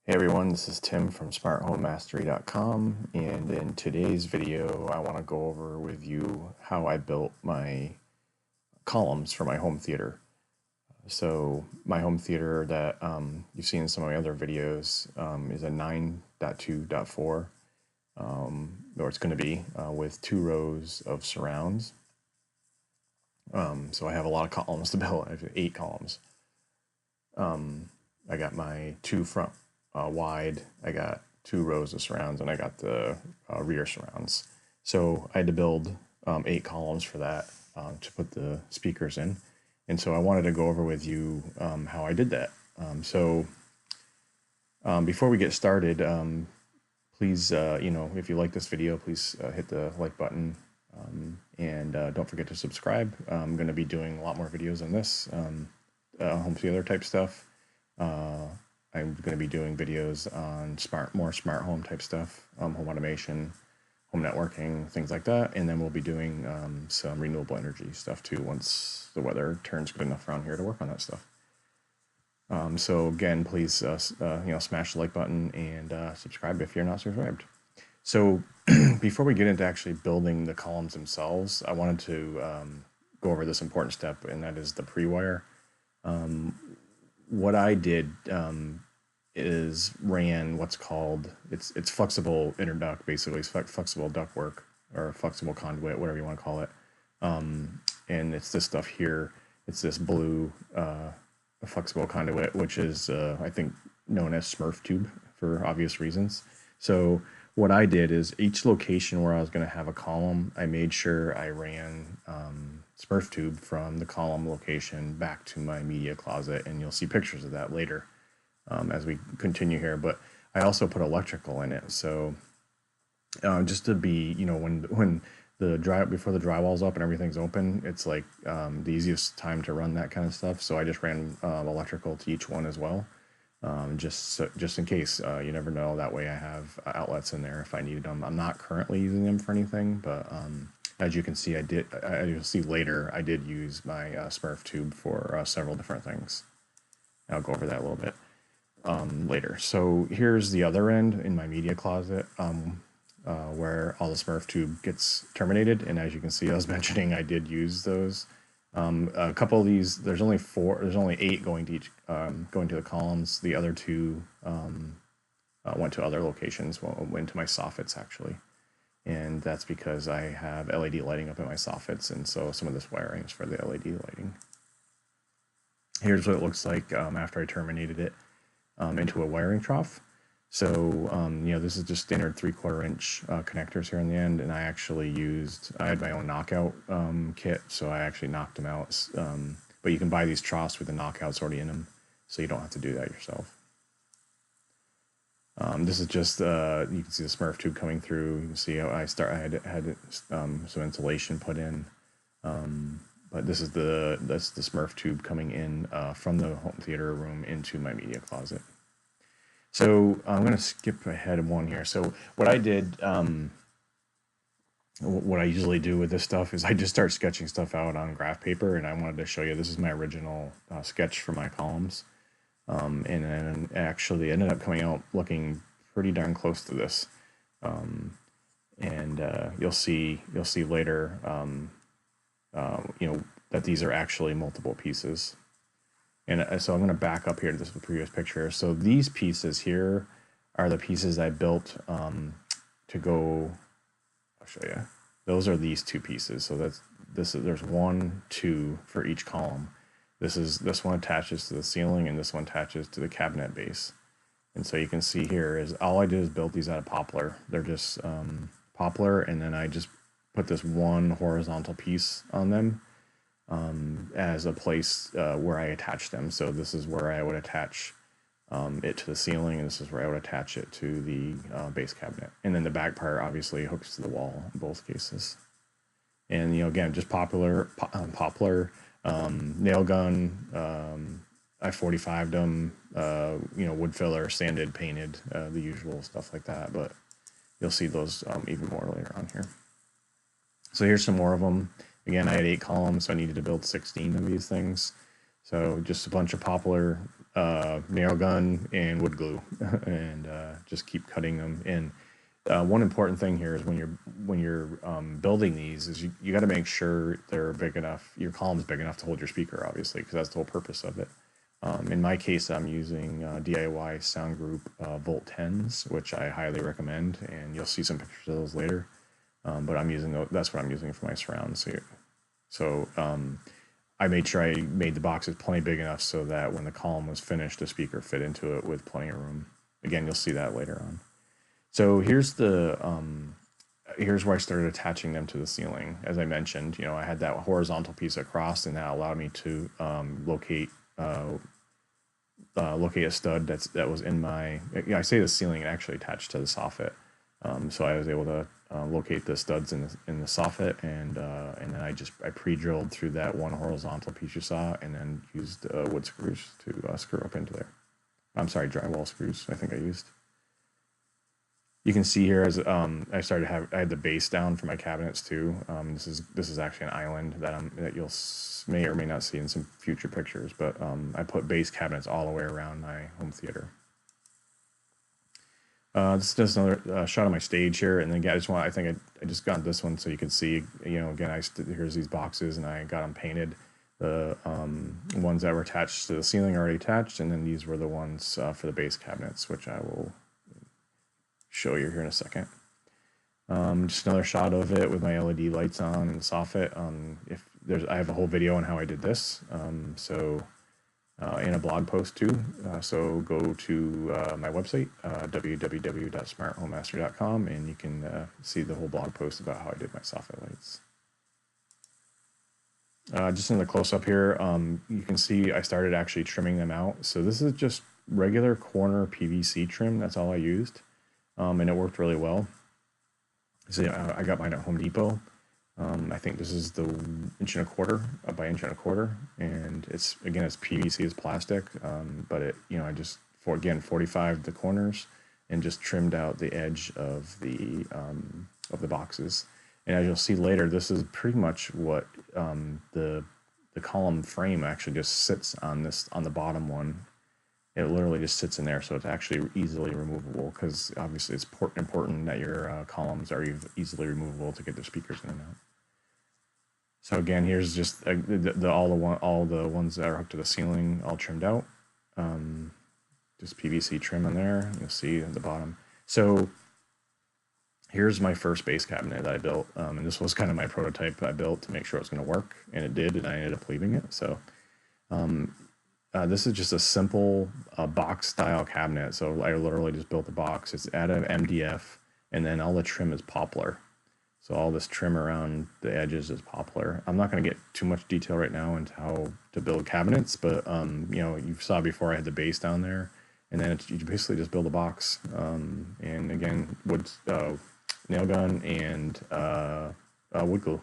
Hey everyone, this is Tim from smarthomemastery.com, and in today's video I want to go over with you how I built my columns for my home theater. So my home theater that you've seen in some of my other videos is a 9.2.4, or it's going to be, with 2 rows of surrounds. So I have a lot of columns to build. I have 8 columns. I got my 2 front wide, I got 2 rows of surrounds, and I got the rear surrounds. So I had to build 8 columns for that to put the speakers in. And so I wanted to go over with you how I did that. Before we get started, please, if you like this video, please hit the like button, and don't forget to subscribe. I'm going to be doing a lot more videos on this, home theater type stuff. I'm going to be doing videos on more smart home type stuff, home automation, home networking, things like that. And then we'll be doing some renewable energy stuff too once the weather turns good enough around here to work on that stuff. So again, please, smash the like button and subscribe if you're not subscribed. So before we get into actually building the columns themselves, I wanted to go over this important step, and that is the pre-wire. What I did is ran what's called, it's flexible interduct, basically. It's flexible ductwork or flexible conduit, whatever you want to call it. And it's this stuff here. It's this blue flexible conduit, which is I think known as Smurf tube for obvious reasons. So what I did is each location where I was going to have a column, I made sure I ran Smurf tube from the column location back to my media closet, and you'll see pictures of that later as we continue here. But I also put electrical in it, so just to be, when before the drywall's up and everything's open, it's like the easiest time to run that kind of stuff. So I just ran electrical to each one as well, just in case. You never know. That way I have outlets in there if I needed them. I'm not currently using them for anything, but as you can see, you'll see later, I did use my Smurf tube for several different things. I'll go over that a little bit later. So here's the other end in my media closet, where all the Smurf tube gets terminated. And as you can see, I was mentioning I did use those. A couple of these, there's only 8 going to each, going to the columns. The other 2 went to other locations, went to my soffits actually. And that's because I have LED lighting up in my soffits, and so some of this wiring is for the LED lighting. Here's what it looks like after I terminated it into a wiring trough. So, this is just standard 3/4 inch connectors here in the end, and I had my own knockout kit, so I actually knocked them out. But you can buy these troughs with the knockouts already in them, so you don't have to do that yourself. This is just, you can see the Smurf tube coming through. You can see how I had some insulation put in. But this is that's the Smurf tube coming in from the home theater room into my media closet. So I'm going to skip ahead one here. So what I did, what I usually do with this stuff is I just start sketching stuff out on graph paper, and I wanted to show you, this is my original sketch for my columns. And then actually ended up coming out looking pretty darn close to this. You'll see later, that these are actually multiple pieces. And so I'm going to back up here to this previous picture. So these pieces here are the pieces I built to go. I'll show you. Those are these 2 pieces. So there's 1, 2 for each column. This one attaches to the ceiling, and this one attaches to the cabinet base. And so you can see here is all I did is build these out of poplar. They're just poplar, and then I just put this one horizontal piece on them as a place where I attach them. So this is where I would attach it to the ceiling, and this is where I would attach it to the base cabinet. And then the back part obviously hooks to the wall in both cases. And again, just poplar, nail gun. I 45'd them, wood filler, sanded, painted, the usual stuff like that. But you'll see those even more later on here. So here's some more of them. Again, I had 8 columns, so I needed to build 16 of these things. So just a bunch of poplar, nail gun and wood glue, and just keep cutting them in. One important thing here is when you're building these is you got to make sure they're big enough. Your column's big enough to hold your speaker, obviously, because that's the whole purpose of it. In my case, I'm using DIY Sound Group Volt 10s, which I highly recommend, and you'll see some pictures of those later. But I'm using those, that's what I'm using for my surrounds here. So I made sure I made the boxes plenty big enough so that when the column was finished, the speaker fit into it with plenty of room. Again, you'll see that later on. So here's the here's where I started attaching them to the ceiling. As I mentioned, I had that horizontal piece across, and that allowed me to locate a stud that was in my. I say the ceiling, it actually attached to the soffit. So I was able to locate the studs in the soffit, and then I pre-drilled through that one horizontal piece you saw, and then used wood screws to screw up into there. I'm sorry, drywall screws. I think I used. You can see here as I had the base down for my cabinets too. This is actually an island that you'll may or may not see in some future pictures, but I put base cabinets all the way around my home theater. This is just another shot of my stage here, and then again, I think I just got this one so you can see. Again, here's these boxes, and I got them painted. The ones that were attached to the ceiling are already attached, and then these were the ones for the base cabinets, which I will show you here in a second. Just another shot of it with my LED lights on and the soffit. I have a whole video on how I did this. In a blog post too. So go to my website, www.smarthomemaster.com, and you can see the whole blog post about how I did my soffit lights. Just in the close-up here, you can see I started actually trimming them out. So this is just regular corner PVC trim. That's all I used. And it worked really well. So I got mine at Home Depot. I think this is the 1.25" by 1.25", and it's PVC, it's plastic, but I just 45 the corners and just trimmed out the edge of the boxes. And as you'll see later, this is pretty much what the column frame actually just sits on the bottom one. It literally just sits in there, so it's actually easily removable, because obviously it's important that your columns are easily removable to get the speakers in and out. So again, here's just all the ones that are hooked to the ceiling, all trimmed out. Just PVC trim in there. You'll see at the bottom. So here's my first base cabinet that I built, and this was kind of my prototype I built to make sure it was going to work, and it did, and I ended up leaving it. So this is just a simple box style cabinet. So I literally just built the box. It's out of MDF, and then all the trim is poplar. So all this trim around the edges is poplar. I'm not going to get too much detail right now into how to build cabinets, but you saw before I had the base down there, and then you basically just build a box. And again, wood, nail gun, and wood glue.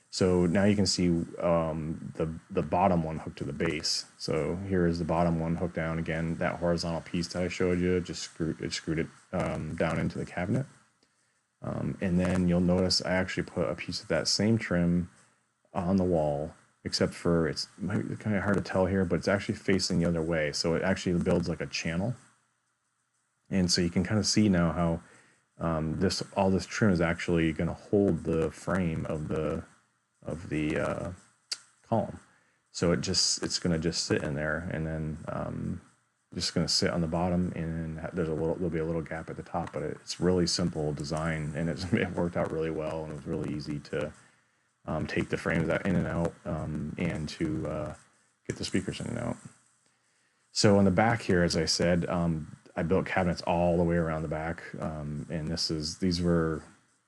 So now you can see the bottom one hooked to the base. So here is the bottom one hooked down. Again, that horizontal piece that I showed you, just screwed it down into the cabinet. And then you'll notice I actually put a piece of that same trim on the wall, except for it might be kind of hard to tell here, but it's actually facing the other way. So it actually builds like a channel. And so you can kind of see now how all this trim is actually going to hold the frame of the column. So it's going to just sit in there, and then just going to sit on the bottom, and there'll be a little gap at the top, but it's really simple design, and it worked out really well, and it was really easy to take the frames in and out, and to get the speakers in and out. So on the back here, as I said, I built cabinets all the way around the back, and these were,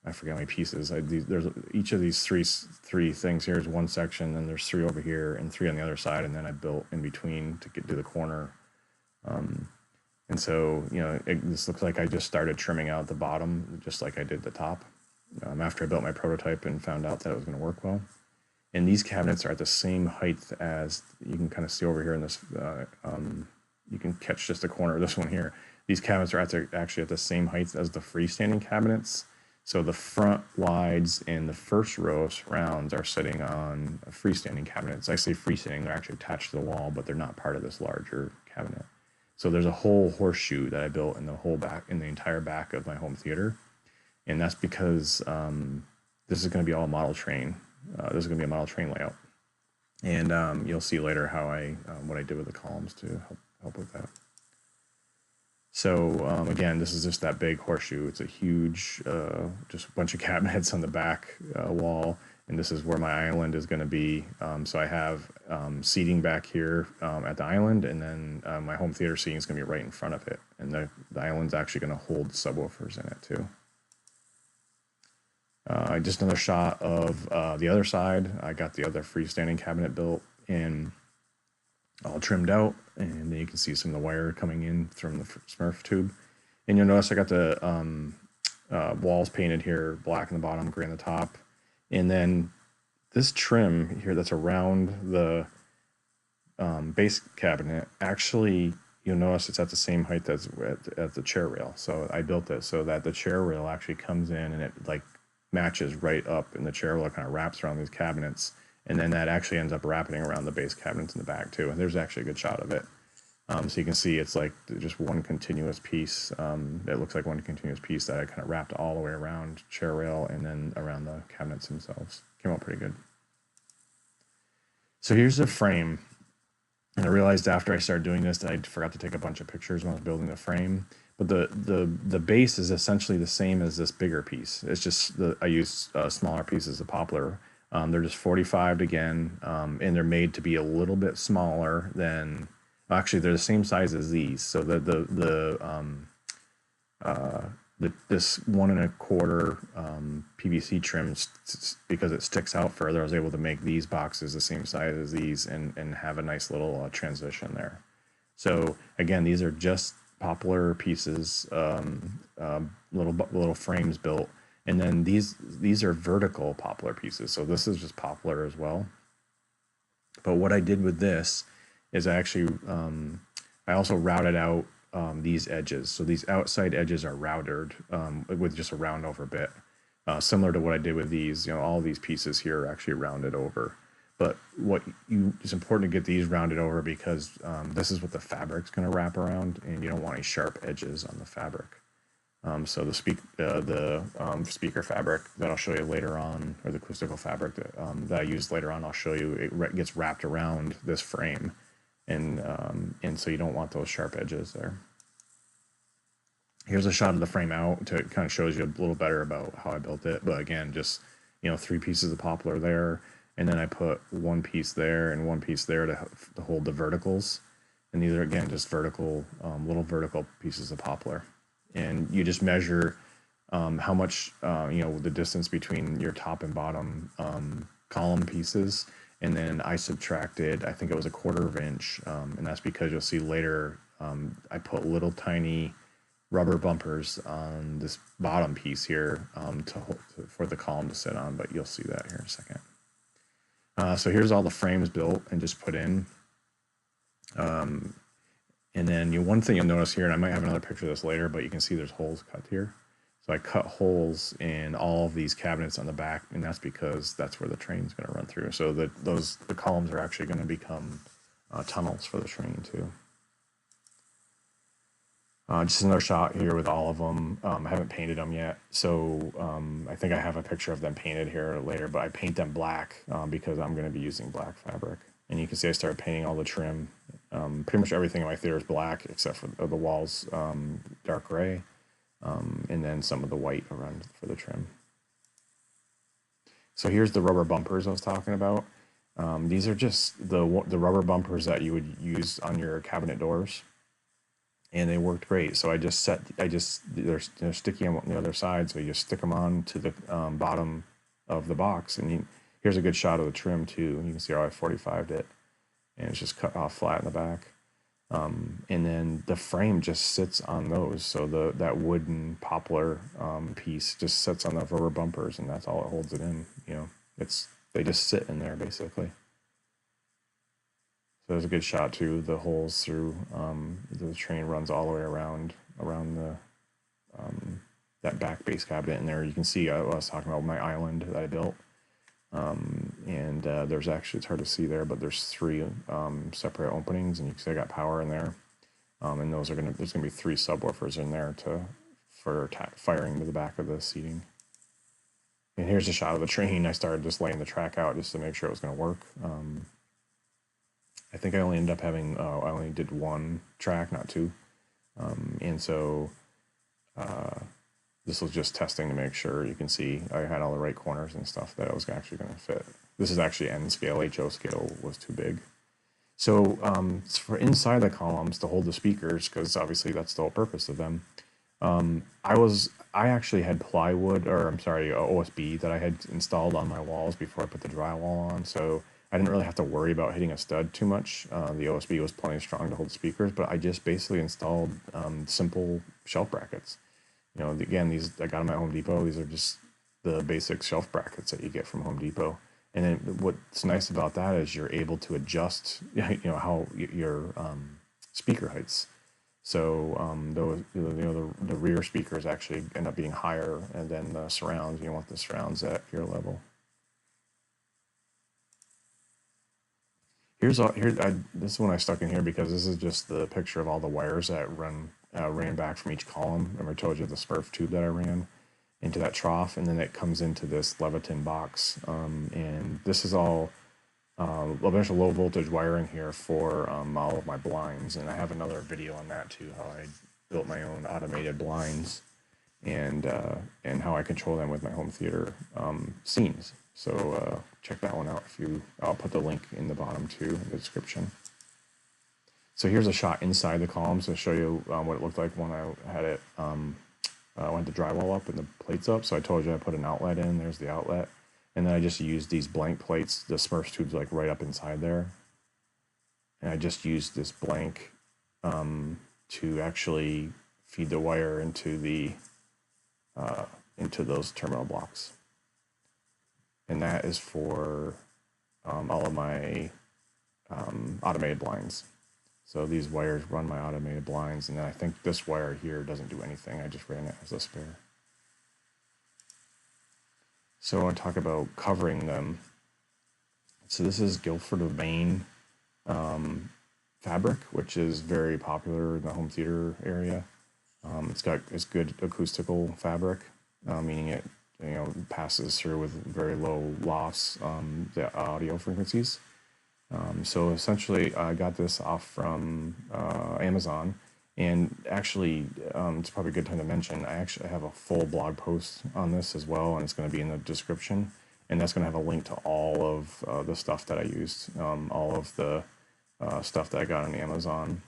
I forget how many pieces. There's each of these three things here is one section, and there's 3 over here and 3 on the other side, and then I built in between to get to the corner. And so, this looks like I just started trimming out the bottom, just like I did the top, after I built my prototype and found out that it was going to work well. And these cabinets are at the same height as, you can kind of see over here in this, you can catch just the corner of this one here. These cabinets are actually at the same height as the freestanding cabinets. So the front wides and the first row of surrounds are sitting on freestanding cabinets. I say freestanding, they're actually attached to the wall, but they're not part of this larger cabinet. So there's a whole horseshoe that I built in the whole back, in the entire back of my home theater. And that's because this is going to be all model train. This is going to be a model train layout. And you'll see later how what I did with the columns to help with that. So again, this is just that big horseshoe. It's a huge, just a bunch of cabinets on the back wall, and this is where my island is going to be. So I have seating back here at the island, and then my home theater seating is going to be right in front of it. And the island's actually going to hold subwoofers in it too. Just another shot of the other side. I got the other freestanding cabinet built and all trimmed out, and then you can see some of the wire coming in from the Smurf tube. And you'll notice I got the walls painted here, black on the bottom, gray on the top. And then this trim here that's around the base cabinet, actually, you'll notice it's at the same height as at the chair rail. So I built it so that the chair rail actually comes in and it like matches right up, and the chair rail kind of wraps around these cabinets. And then that actually ends up wrapping around the base cabinets in the back too. And there's actually a good shot of it. So you can see it's like just one continuous piece. It looks like one continuous piece that I kind of wrapped all the way around chair rail and then around the cabinets themselves. Came out pretty good. So here's the frame. And I realized after I started doing this that I forgot to take a bunch of pictures when I was building the frame. But the base is essentially the same as this bigger piece. It's just I use smaller pieces of poplar. They're just 45'd again, and they're made to be a little bit smaller than. Actually, they're the same size as these. So this 1 1/4 PVC trim, because it sticks out further, I was able to make these boxes the same size as these and have a nice little transition there. So again, these are just poplar pieces, little frames built. And then these are vertical poplar pieces. So this is just poplar as well. But what I did with this is I actually, I also routed out these edges. So these outside edges are routed with just a round over bit. Similar to what I did with these, all these pieces here are actually rounded over. But it's important to get these rounded over because this is what the fabric's going to wrap around, and you don't want any sharp edges on the fabric. So the speaker fabric that I'll show you later on, or the acoustical fabric that I used later on, I'll show you, it gets wrapped around this frame, and so you don't want those sharp edges there. Here's a shot of the frame out to kind of shows you a little better about how I built it. But again, just 3 pieces of poplar there, and then I put 1 piece there and 1 piece there to hold the verticals. And these are again just vertical, little vertical pieces of poplar. And you just measure how much, the distance between your top and bottom column pieces. And then I subtracted, I think it was 1/4 inch. And that's because you'll see later, I put little tiny rubber bumpers on this bottom piece here for the column to sit on. But you'll see that here in a second. So here's all the frames built and just put in. And then one thing you'll notice here, and I might have another picture of this later, but you can see there's holes cut here. So I cut holes in all of these cabinets on the back, and that's because that's where the train's going to run through. So the columns are actually going to become tunnels for the train too. Just another shot here with all of them. I haven't painted them yet, so I think I have a picture of them painted here later, but I paint them black because I'm going to be using black fabric. And you can see I started painting all the trim. Pretty much everything in my theater is black except for the walls, dark gray, and then some of the white around for the trim. So here's the rubber bumpers I was talking about. These are just the rubber bumpers that you would use on your cabinet doors, and they worked great. So they're sticky on the other side, so you just stick them on to the bottom of the box, and here's a good shot of the trim too. You can see how I 45'd it, and it's just cut off flat in the back. And then the frame just sits on those. So that wooden poplar piece just sits on the rubber bumpers, and that's all it holds it in. They just sit in there basically. So there's a good shot too. The holes through the train runs all the way around that back base cabinet in there. You can see I was talking about my island that I built. And there's actually, it's hard to see there, but there's 3 separate openings, and you can see I got power in there. And those are there's gonna be 3 subwoofers in there for firing to the back of the seating. And here's a shot of the train. I started just laying the track out just to make sure it was gonna work. I think I only ended up having, I only did 1 track, not 2. And so this was just testing to make sure. You can see I had all the right corners and stuff that I was actually going to fit. This is actually N scale. HO scale was too big. So for inside the columns to hold the speakers, because obviously that's the whole purpose of them, I actually had plywood, or I'm sorry, OSB that I had installed on my walls before I put the drywall on. So I didn't really have to worry about hitting a stud too much. The OSB was plenty strong to hold the speakers, but I just basically installed simple shelf brackets. You know, again, these I got them at Home Depot. These are just the basic shelf brackets that you get from Home Depot. And then what's nice about that is you're able to adjust, you know, how your speaker heights. So those, you know, the rear speakers actually end up being higher, and then the surrounds, you want the surrounds at ear level. This is one I stuck in here because this is just the picture of all the wires that ran back from each column. Remember I told you the Smurf tube that I ran into that trough, and then it comes into this Leviton box. And this is all a bunch of low voltage wiring here for all of my blinds. And I have another video on that too, how I built my own automated blinds and how I control them with my home theater scenes. So check that one out I'll put the link in the bottom too in the description. So here's a shot inside the columns to show you what it looked like when I had it, went the drywall up and the plates up. So I told you I put an outlet in, there's the outlet. And then I just used these blank plates, the Smurf tubes like right up inside there. And I just used this blank to actually feed the wire into those terminal blocks. And that is for all of my automated blinds. So these wires run my automated blinds, and then I think this wire here doesn't do anything. I just ran it as a spare. So I want to talk about covering them. So this is Guilford of Maine fabric, which is very popular in the home theater area. It's good acoustical fabric, meaning it passes through with very low loss the audio frequencies. So essentially, I got this off from Amazon, and actually, it's probably a good time to mention, I actually have a full blog post on this as well, and it's going to be in the description, and that's going to have a link to all of the stuff that I used, all of the stuff that I got on Amazon,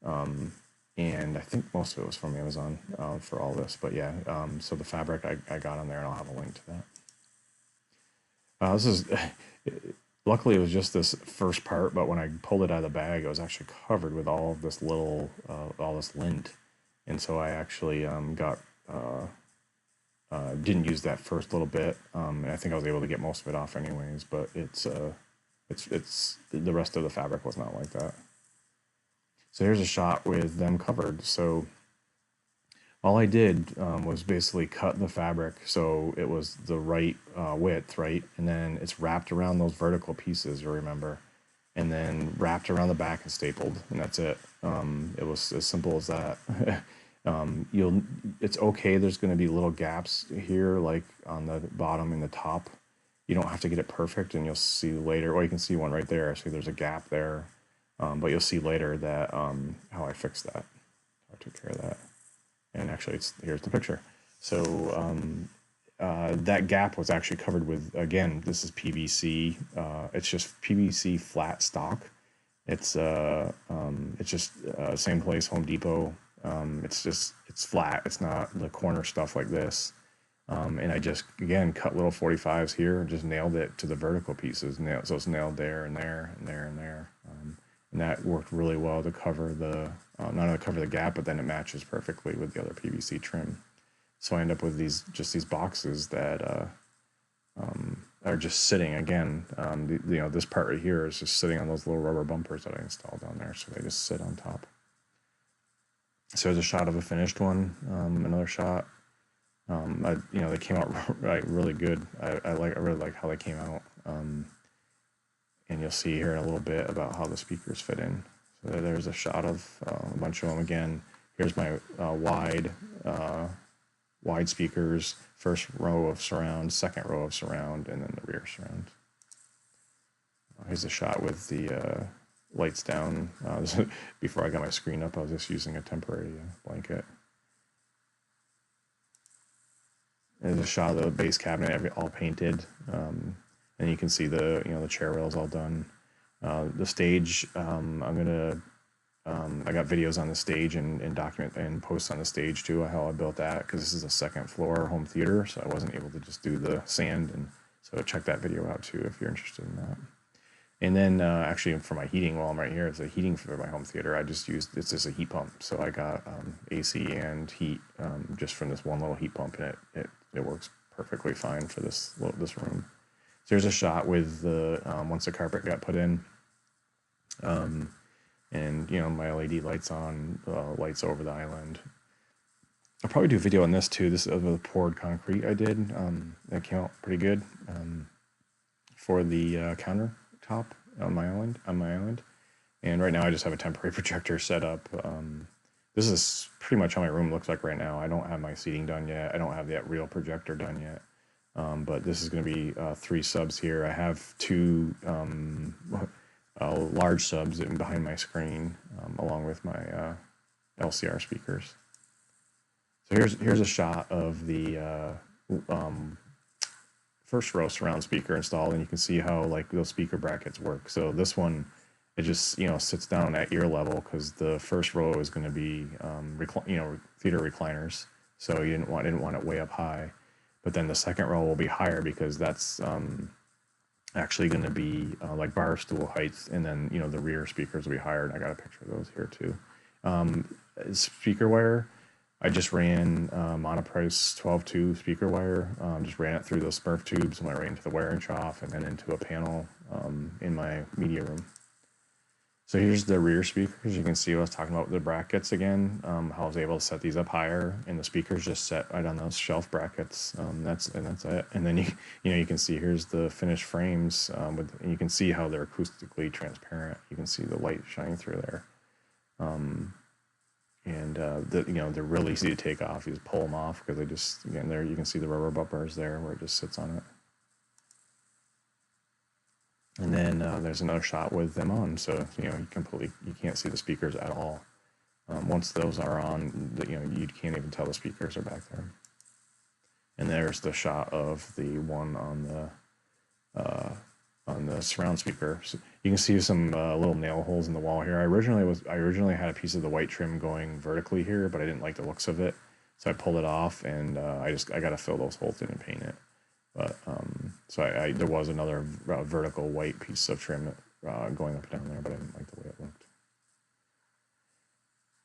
and I think most of it was from Amazon for all this, but yeah, so the fabric I got on there, and I'll have a link to that. This is... Luckily, it was just this first part, but when I pulled it out of the bag, it was actually covered with all of this all this lint, and so I actually didn't use that first little bit, and I think I was able to get most of it off anyways. But it's the rest of the fabric was not like that. So here's a shot with them covered. So all I did was basically cut the fabric so it was the right width, right? And then it's wrapped around those vertical pieces, you remember, and then wrapped around the back and stapled, and that's it. It was as simple as that. It's okay, there's going to be little gaps here, like on the bottom and the top. You don't have to get it perfect, and you'll see later, or you can see one right there. See, there's a gap there, but you'll see later that how I fixed that. I took care of that. And actually, here's the picture. So that gap was actually covered with, again, this is PVC. It's just PVC flat stock. It's just same place, Home Depot. It's flat. It's not the corner stuff like this. And I just, again, cut little 45s here and just nailed it to the vertical pieces. So it's nailed there and there and there and there. And that worked really well to cover not only cover the gap, but then it matches perfectly with the other PVC trim. So I end up with these boxes that are just sitting, again, this part right here is just sitting on those little rubber bumpers that I installed on there. So they just sit on top. So there's a shot of a finished one, another shot. they came out like really good. I really like how they came out. And you'll see here in a little bit about how the speakers fit in. So there's a shot of a bunch of them. Again, here's my wide speakers, first row of surround, second row of surround, and then the rear surround. Here's a shot with the lights down. Before I got my screen up, I was just using a temporary blanket. There's a shot of the base cabinet, all painted, and you can see the the chair rails all done. The stage, I got videos on the stage and document and posts on the stage too, how I built that, because this is a second floor home theater, so I wasn't able to just do the sand, and so check that video out too if you're interested in that. And then actually for my heating, while I'm right here, it's a heating for my home theater. I just used, it's just a heat pump, so I got AC and heat just from this one little heat pump, and it works perfectly fine for this room. So there's a shot with the once the carpet got put in. And my LED lights on, lights over the island. I'll probably do a video on this too. This is the poured concrete I did. That came out pretty good for the countertop on my island. And right now I just have a temporary projector set up. This is pretty much how my room looks like right now. I don't have my seating done yet. I don't have that real projector done yet. But this is going to be 3 subs here. I have 2 large subs behind my screen, along with my LCR speakers. So here's a shot of the first row surround speaker installed, and you can see how like those speaker brackets work. So this one, it just sits down at ear level, because the first row is going to be theater recliners. So you didn't want it way up high, but then the second row will be higher, because that's actually going to be like bar stool heights, and then the rear speakers will be higher, and I got a picture of those here too. Speaker wire, I just ran monoprice 12-2 speaker wire, just ran it through those Smurf tubes and went right into the wiring trough and then into a panel in my media room. So here's the rear speakers. You can see what I was talking about with the brackets again, how I was able to set these up higher, and the speakers just set right on those shelf brackets. That's it. And then you can see here's the finished frames, and you can see how they're acoustically transparent. You can see the light shining through there. They're really easy to take off. You just pull them off, because they just, again, there you can see the rubber bumpers there where it just sits on it. And then there's another shot with them on, so you can't see the speakers at all. Once those are on, you can't even tell the speakers are back there. And there's the shot of the one on the surround speaker. So you can see some little nail holes in the wall here. I originally had a piece of the white trim going vertically here, but I didn't like the looks of it, so I pulled it off, and I got to fill those holes in and paint it. But so there was another vertical white piece of trim going up and down there, but I didn't like the way it looked.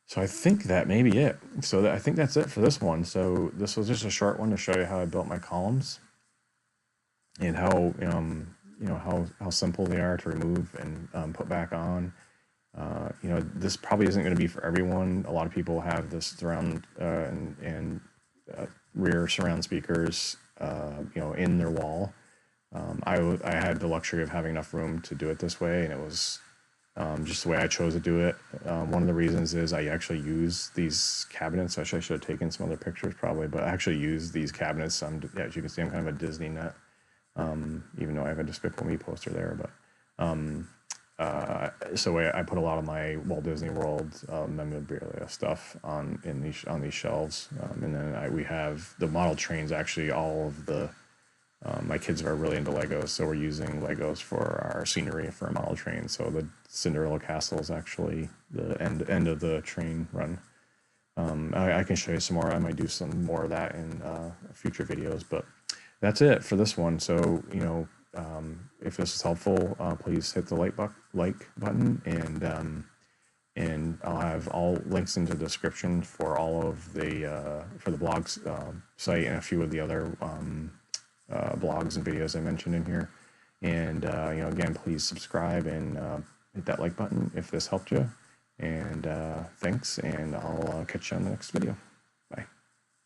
So I think that may be it. So I think that's it for this one. So this was just a short one to show you how I built my columns, and how how simple they are to remove and put back on. This probably isn't going to be for everyone. A lot of people have this surround and rear surround speakers in their wall. I had the luxury of having enough room to do it this way, and it was just the way I chose to do it. One of the reasons is I actually use these cabinets. Actually, I should have taken some other pictures probably, but I actually use these cabinets. As you can see, I'm kind of a Disney nut, even though I have a Despicable Me poster there. But so I put a lot of my Walt Disney World memorabilia stuff on these shelves, and then we have the model trains. Actually, all of the my kids are really into Legos, so we're using Legos for our scenery for a model train. So the Cinderella Castle is actually the end of the train run. I can show you some more. I might do some more of that in future videos, but that's it for this one. So if this is helpful, please hit the like button, and I'll have all links in the description for all of the for the blogs site and a few of the other blogs and videos I mentioned in here. And again, please subscribe and hit that like button if this helped you. And thanks, and I'll catch you on the next video.